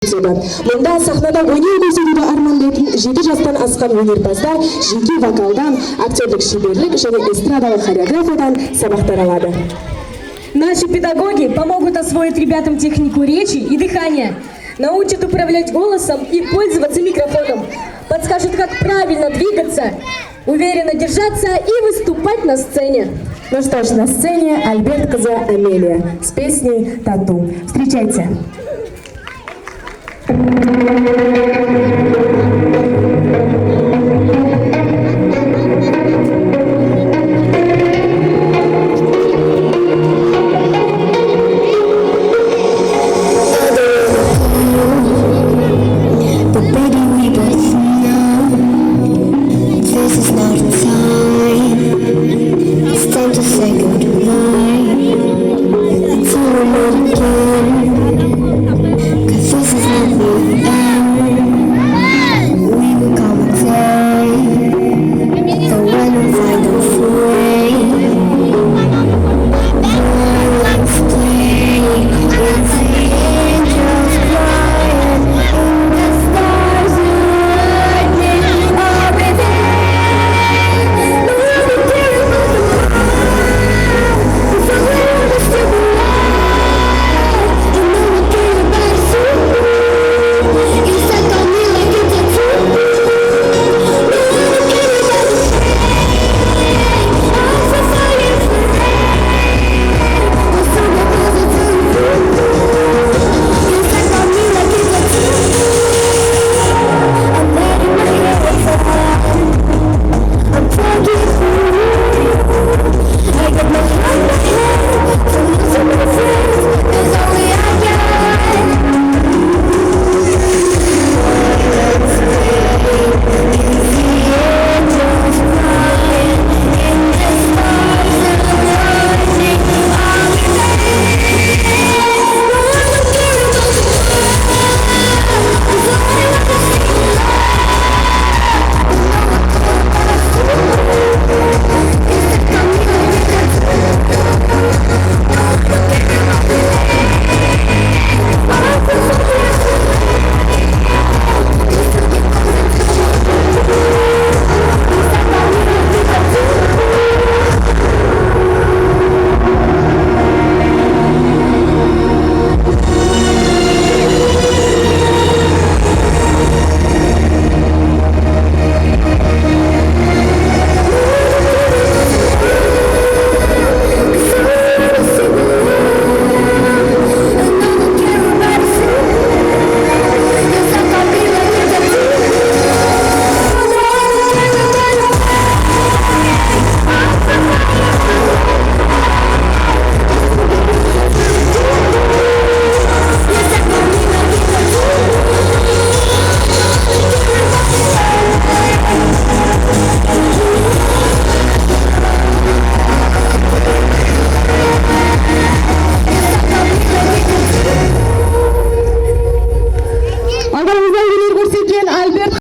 Мұнда сахнада ойнау көздеуді армандайтын 7 жастан асқан өнерпаздар жеке вокалдан, актерлік шеберлік және эстрадалық хореографиядан сабақтар алады. Наши педагоги помогут освоить ребятам технику речи и дыхания, научат управлять голосом и пользоваться микрофоном, подскажут, как правильно двигаться, уверенно держаться и выступать на сцене. Ну что ж, на сцене Альберт кызы Амелия с песней «Тату». Встречайте!